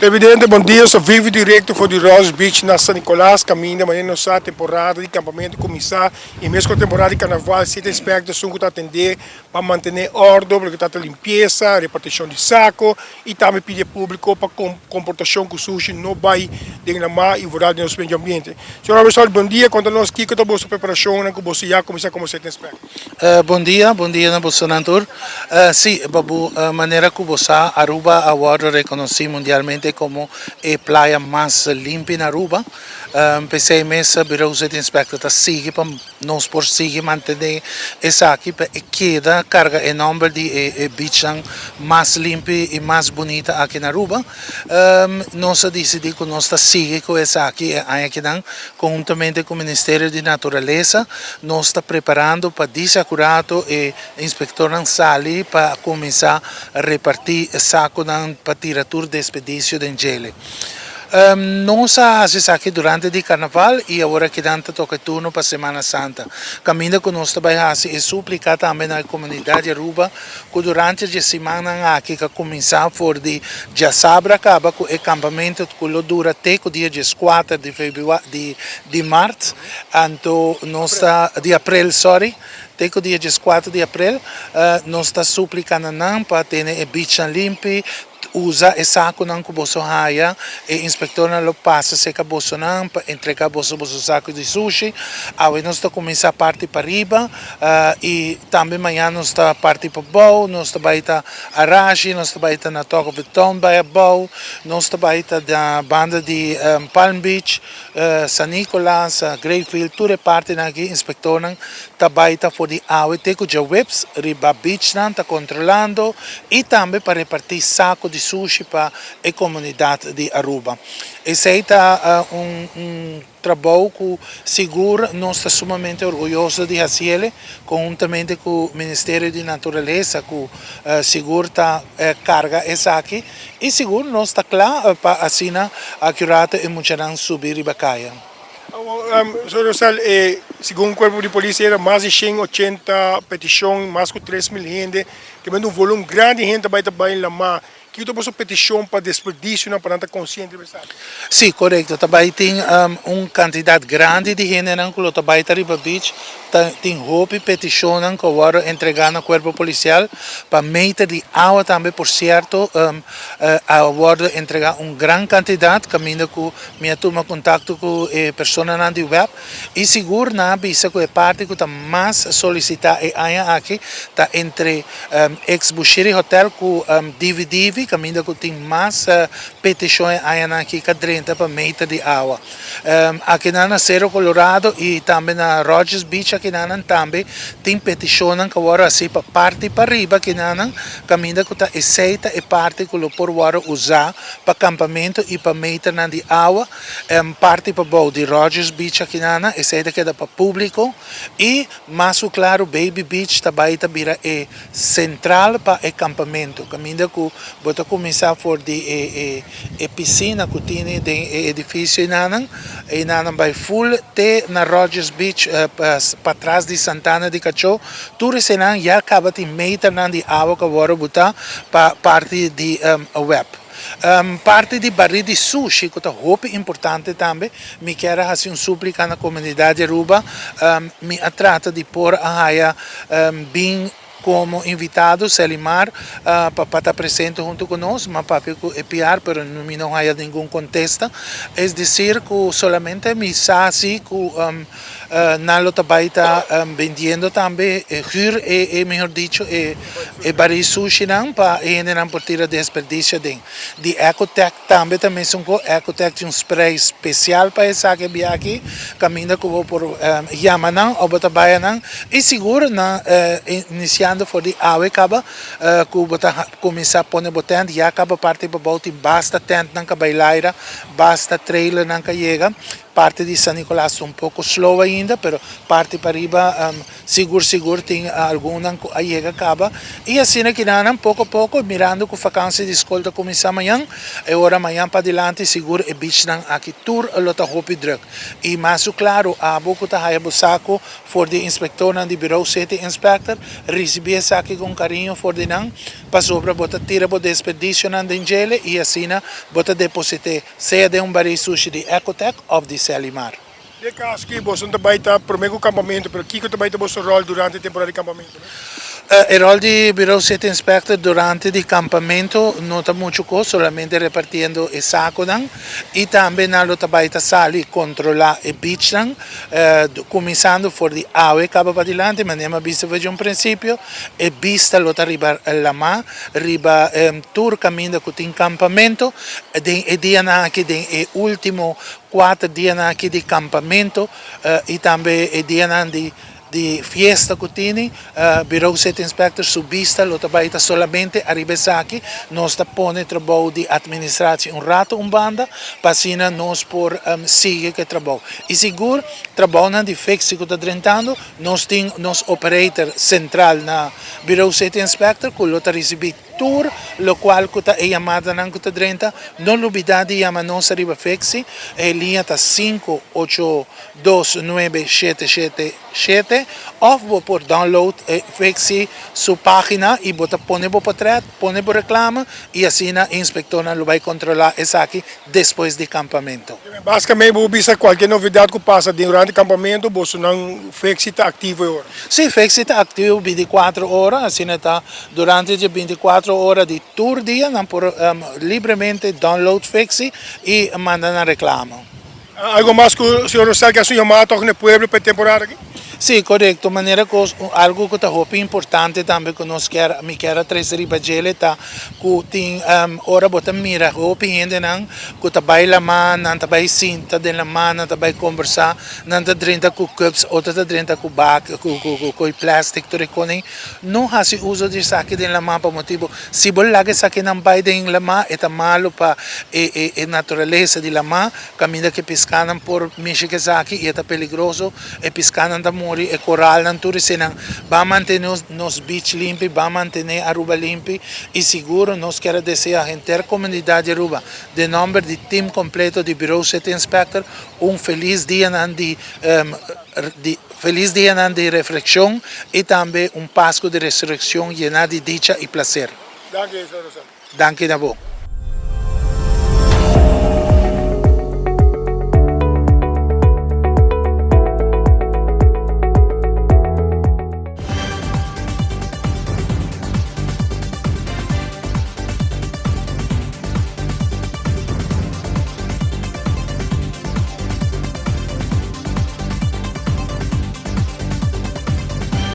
Televidente, bom dia. Sou vivo direto for de Rose Beach na San Nicolás, caminho amanhã nossa temporada de campamento começar e mesmo com a temporada de carnaval, se tem aspectos que está atender para manter ordem, porque está a limpeza, repartição de saco e também pedir público para comportação que o sushi não vai de má e vorar no meio ambiente. Senhor Robson, bom dia. Conta-nos o que é a vossa preparação, que você já começar como você tem aspecto. Bom dia na Bolsonaro. Sim, babu, maneira que você Aruba agora reconhece mundialmente como a praia mais limpa na Aruba. Pensei mesmo que o de inspector está sigue para nós por seguir manter essa aqui para queda carga enorme de beach mais limpa e mais bonita aqui na Aruba. Nós decidimos que nós está seguir com essa aqui conjuntamente com o Ministério de Natureza. Nós está preparando para desacurado e inspector sali para começar a repartir saco para tirar tour de expedício de gelo. Nós fazemos aqui durante o carnaval e agora que danta toca turno para a Semana Santa. Caminho que nós trabalhamos e suplicar também na comunidade Aruba que durante a semana aqui que começar for de já sabe acaba com o acampamento que dura até o dia 4 de março, então nós de abril, sorry. Até o dia 4 de abril, nós está suplicando para ter a beach limpa, usa e saco não que você haja e inspector não passa se que você não para entregar você saco de sushi. Aí nós está começar a parte para riba e também amanhã nós está parte para bow, nós está baita Arashi, nós está baita na Toca Beton by bow, nós está baita da banda de Palm Beach, San Nicolas, Greyfield, toda parte aqui inspector não está baita for de água até que já webs riba beach não está controlando e também para repartir saco de sushi para a comunidade de Aruba. Esse é trabalho que seguro nós estamos sumamente orgulhosos de fazer, conjuntamente com o Ministério de Natureza, que seguro está carga essa aqui, e seguro nós está claro para assim a curata e muitas subir e bacaia. Segundo o Corpo de Polícia, era mais de 180 petições, mais de 3 mil gente, que vem um volume grande de gente vai trabalhar em Lama. Que tu posso petição para desperdício para estar consciente de verdade? Sim, correto. Também tem uma quantidade grande de gente que também está Riba Beach, tem roupa e petição que agora entregar no corpo policial para meter de água também, por certo, agora entregar uma grande quantidade, caminho com minha turma contato com a pessoa na web e seguro na bisa com a parte que está mais solicitada aqui, está entre ex-Bushiri Hotel com DVD, caminho que tem mais petições aqui que dentro para meter de água. Aqui na Cerro Colorado e também na Rogers Beach aqui na também tem petições que agora assim para parte para riba aqui na caminho que está aceita e parte que por agora usar para acampamento e para meter na de água, parte para boa de Rogers Beach aqui na aceita que é para público e mais claro Baby Beach também é central para acampamento, caminho que bota começar por de piscina que tem de edifício e nanan vai full te na Rogers Beach para trás de Santana de Cacho tudo isso já acaba de meter na de água que agora botar para parte de web. Parte de barril de sushi, que é roupa importante também, me quero fazer súplica na comunidade Aruba, me trata de pôr a raia bem como invitado Selimar para estar presente junto conosco, mas para espiar, pero não há nenhum contexto. É dizer que solamente me sabe que Nalo também está vendendo também melhor dicho, baril sushi para não por tirar desperdício de Ecotec também são Ecotec um spray especial para essa que aqui, caminho que vou por Yamanã ou Batabayanã e seguro na iniciando for de água acaba que bota começar a pôr botando e acaba parte para botar basta tent não que bailaira basta trailer não que chega parte de San Nicolás um pouco slow ainda ainda, pero parte para riba seguro tem alguma aí acaba. E assim que nada pouco a pouco, mirando que a vacância de escola começa amanhã, e ora amanhã para adelante seguro e beach nan aqui tour a lota hopi druk. E mais claro, a boca tá aí saco for de inspector nan de bureau city inspector, receber saque com carinho for de nan, para sobra bota tira bo desperdício nan dengele e assim bota deposite seja de baril sushi de Ecotech ou de Selimar. De caso que você não vai estar por meio do campamento, pero que vai ter o seu rol durante a temporada de campamento? Il ruolo di Bureau City Inspector durante il campamento non è molto costo, solamente repartiendo il sacco e anche nella tabaita sali controllare il beach cominciando fuori di aue capa per dilante, ma andiamo a visto un principio e vista lotta arriba la ma arriba tour cammino con in campamento e di anche di ultimo 4 giorni di campamento e anche di fiesta cutini, Bureau City Inspector subista lo tabaita solamente arriba saki, nos pone trabalho di amministrazione un rato un banda, passina nos por sigue que trabalho. E seguro, trabalho di fixi que está drentando, nos tem nos operator central na Bureau City Inspector, que lo recebi tour, lo qual kuta e chamada nan kuta drenta, non l'ubidade chama nos arriba fixi, e linha ta 5829777 of por download fixi su página e bota pone bo portrait, pone bo reclama e assim a inspector lo vai controlar essa aqui depois de campamento. Basicamente, você visa qualquer novidade que passa durante o campamento, você não fixi está ativo agora. Sim, fixi está ativo 24 horas, assim está durante as 24 horas de tour dia, não por livremente download fixi e manda na reclama. Algo mais que o senhor sabe que a sua chamada no pueblo para a temporada aqui? Sì, corretto, maniera algo che è importante também che nós mi quero trazer bagele tá que tem ora bota mira hopi gente não que tá baila man não tá bai sinta de la man não tá bai conversar não tá drinta com cups ou tá drinta com bag com plastic to recone não há se uso de saque de la man por motivo se bol lage saque não bai de la man é malo para e natureza de la man caminha que pescanam por miche que saque e é peligroso e pescanam da e coral ng turista va mantenere nos beach limpi, va mantenere Aruba limpi e sicuro nos quero desejar a inter comunidade de Aruba de nome di team completo di Bureau City Inspector un feliz dia de reflexão e também un Pasco de resurrección llena de dicha e placer. Danke, senhor. Danke a voi.